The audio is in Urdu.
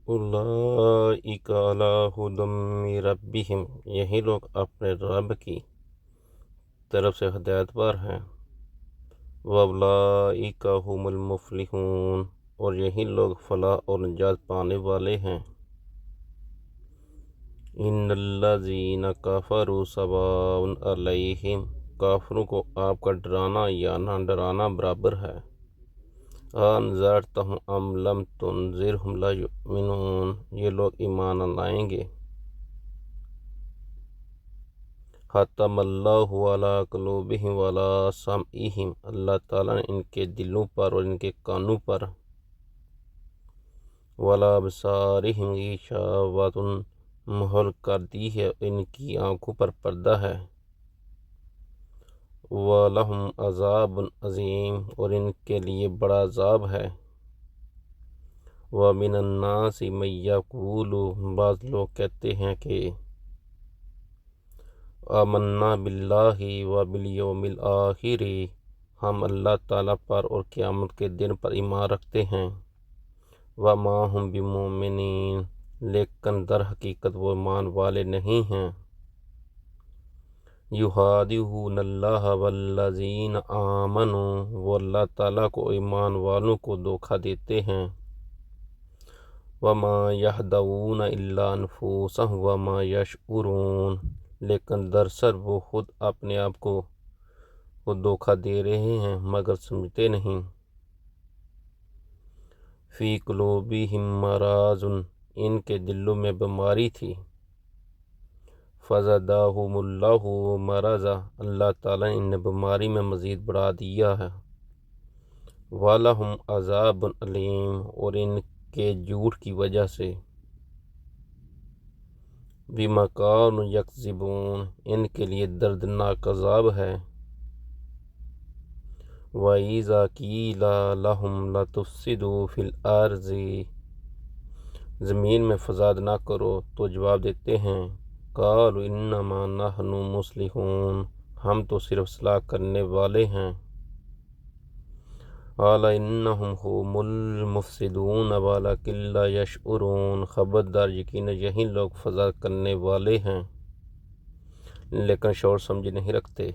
اولئک علی ھدی من ربہم، یہی لوگ اپنے رب کی طرف سے ہدایت پر ہیں، واولئک ھم المفلحون، اور یہی لوگ فلاح اور نجات پانے والے ہیں۔ ان الذین کفروا سواء علیہم، کافروں کو آپ کا ڈرانا یا نہ ڈرانا برابر ہے۔ انذرتہم ام لم تنذرہم لا یؤمنون، یہ لوگ ایمان نہ لائیں گے۔ ختم اللہ علی قلوبہم وعلی سمعہم، اللہ تعالیٰ نے ان کے دلوں پر اور ان کے کانوں پر، وعلی ابصارہم غشاوۃ، مہر کر دی ہے، ان کی آنکھوں پر پردہ ہے۔ وَلَہُمْ عَذَابٌ عَظِيمٌ، اور ان کے لیے بڑا عذاب ہے۔ وَمِنَ النَّاسِ مَن یقول، بعض لوگ کہتے ہیں کہ آمنا باللہ وبالیوم الآخر، ہم اللہ تعالیٰ پر اور قیامت کے دن پر ایمان رکھتے ہیں۔ وما ہم بمؤمنین، لیکن در حقیقت وہ ایمان والے نہیں ہیں۔ یخادعون اللہ والذین آمنوا، وہ اللہ تعالیٰ کو ایمان والوں کو دھوکہ دیتے ہیں۔ وما یخدعون الا انفسہم وما یشعرون، لیکن دراصل وہ خود اپنے آپ کو دھوکہ دے رہے ہیں مگر سمجھتے نہیں۔ فی قلوبہم مرض، ان کے دلوں میں بیماری تھی۔ فزادہم اللہ مرضا، اللہ تعالیٰ نے انہیں بیماری میں مزید بڑھا دیا ہے۔ وَلَہُمْ عَذَابٌ علیم، اور ان کے جھوٹ کی وجہ سے۔ بِمَا كَانُوا یکذبون، ان کے لیے دردناک عذاب ہے۔ وَإِذَا قِیلَ لَهُمْ لَا تُفْسِدُوا فِی الْأَرْضِ، زمین میں فساد نہ کرو تو جواب دیتے ہیں قَالُوا إِنَّمَا نَحْنُ مُصْلِحُونَ، ہم تو صرف اصلاح کرنے والے ہیں۔ أَلَا إِنَّهُمْ هُمُ الْمُفْسِدُونَ وَلَکِن لَا یشعرون، خبردار یقیناً یہی لوگ فساد کرنے والے ہیں لیکن شعور سمجھ نہیں رکھتے۔